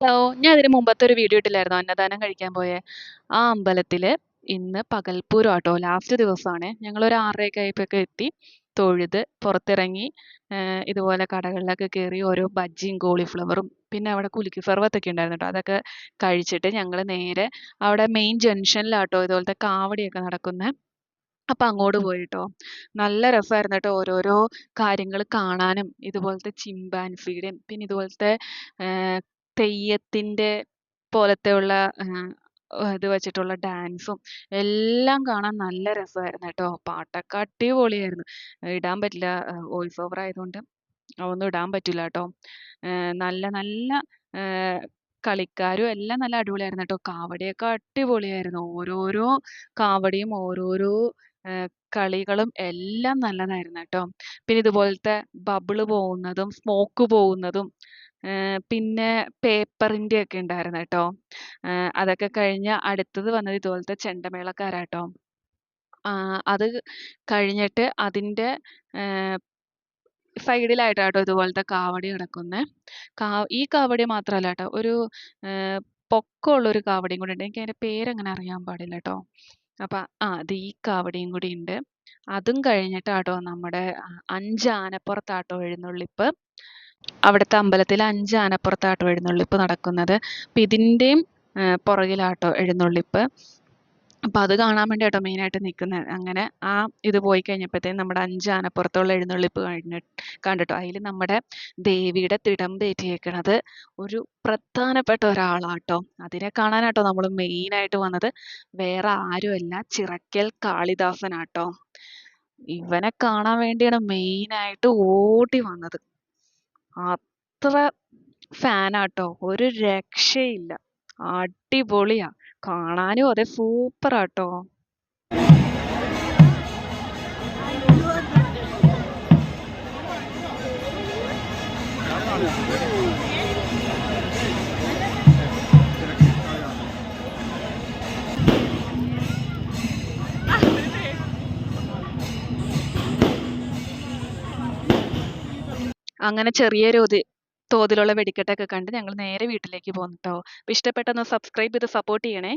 Hello. ഞാൻ ഇതിന് മുമ്പത്തെ ഒരു വീഡിയോ ഇട്ടില്ലായിരുന്നോ? അന്നദാനം കഴിക്കാൻ പോയെ. ആ അമ്പലത്തില് ഇന്ന് പകൽപ്പൂരമാട്ടോ. ലാസ്റ്റ് ദിവസാണേ. ഞങ്ങളൊരു 6:30 ആയപ്പോഴൊക്കെ എത്തി. തൊഴുത് പുറത്തിറങ്ങി ഇതുപോലെ കടകളിലൊക്കെ കേറി ഓരോ ബജ്ജിയും കോളിഫ്ലവറും പിന്നെ അവിടെ കുലുക്കി സർബത്തൊക്കെ ഉണ്ടായിരുന്നു ട്ടോ. അതൊക്കെ കഴിച്ചിട്ട് ഞങ്ങള് നേരെ അവിടെ മെയിൻ ജംഗ്ഷനിലാട്ടോ ഇതുപോലത്തെ കാവടിയൊക്കെ നടക്കുന്നെ. അപ്പൊ അങ്ങോട്ട് പോയിട്ടോ. നല്ല രസായിരുന്നു ട്ടോ. ഓരോരോ കാര്യങ്ങള് കാണാനും ഇതുപോലത്തെ ചിമ്പാൻസിയുടെയും പിന്നെ ഇതുപോലത്തെ ഏഹ് തെയ്യത്തിന്റെ പോലത്തെയുള്ള ഇത് വെച്ചിട്ടുള്ള ഡാൻസും എല്ലാം കാണാൻ നല്ല രസമായിരുന്നു ട്ടോ. പാട്ടൊക്കെ അടിപൊളിയായിരുന്നു. ഇടാൻ പറ്റില്ല വോയിസ് ഓവർ ആയതുകൊണ്ട് അതൊന്നും ഇടാൻ പറ്റില്ല ട്ടോ. നല്ല നല്ല ഏഹ് കളിക്കാരും എല്ലാം നല്ല അടിപൊളിയായിരുന്നു ട്ടോ. കാവടിയൊക്കെ അടിപൊളിയായിരുന്നു. ഓരോരോ കാവടിയും ഓരോരോ ഏഹ് കളികളും എല്ലാം നല്ലതായിരുന്നു ട്ടോ. പിന്നെ ഇതുപോലത്തെ ബബിള് പോകുന്നതും സ്മോക്ക് പോകുന്നതും പിന്നെ പേപ്പറിന്റെ ഒക്കെ ഉണ്ടായിരുന്നു ട്ടോ. അതൊക്കെ കഴിഞ്ഞ് അടുത്തത് വന്നത് ഇതുപോലത്തെ ചെണ്ടമേളക്കാരാട്ടോ. അത് കഴിഞ്ഞിട്ട് അതിന്റെ ഏഹ് സൈഡിലായിട്ടാട്ടോ ഇതുപോലത്തെ കാവടി കിടക്കുന്നെ. ഈ കാവടി മാത്രല്ല ട്ടോ. ഒരു പൊക്കമുള്ളൊരു കാവടിയും കൂടി ഉണ്ട്. എനിക്കതിന്റെ പേരങ്ങനെ അറിയാൻ പാടില്ല ട്ടോ. അപ്പൊ അത് ഈ കാവടിയും കൂടി ഉണ്ട്. അതും കഴിഞ്ഞിട്ടാട്ടോ നമ്മുടെ 5 ആനപ്പുറത്താട്ടോ എഴുന്നള്ളിപ്പ്. അവിടുത്തെ അമ്പലത്തിലെ 5 ആനപ്പുറത്താട്ടോ എഴുന്നള്ളിപ്പ് നടക്കുന്നത്. അപ്പൊ ഇതിന്റെയും പുറകിലാട്ടോ എഴുന്നള്ളിപ്പ്. അപ്പൊ അത് കാണാൻ വേണ്ടിയാട്ടോ മെയിനായിട്ട് നിക്കുന്നെ. അങ്ങനെ ഇത് പോയി കഴിഞ്ഞപ്പത്തേനും നമ്മുടെ 5 ആനപ്പുറത്തുള്ള എഴുന്നള്ളിപ്പ് കണ്ടുട്ടോ. അതില് നമ്മുടെ ദേവിയുടെ തിടമ്പേറ്റിയേക്കണത് ഒരു പ്രധാനപ്പെട്ട ഒരാളാട്ടോ. അതിനെ കാണാനാട്ടോ നമ്മള് മെയിനായിട്ട് വന്നത്. വേറെ ആരുമല്ല, ചിറക്കൽ കാളിദാസനാട്ടോ. ഇവനെ കാണാൻ വേണ്ടിയാണ് മെയിനായിട്ട് ഓടി വന്നത്. അത്ര ഫാനാട്ടോ. ഒരു രക്ഷയില്ല. അടിപൊളിയാ. കാണാനും അതെ സൂപ്പറാട്ടോ. അങ്ങനെ ചെറിയൊരു തോതിലുള്ള വെടിക്കെട്ടൊക്കെ കണ്ട് ഞങ്ങൾ നേരെ വീട്ടിലേക്ക് പോന്നുട്ടോ. അപ്പൊ ഇഷ്ടപ്പെട്ടെന്ന് സബ്സ്ക്രൈബ് ചെയ്ത് സപ്പോർട്ട് ചെയ്യണേ.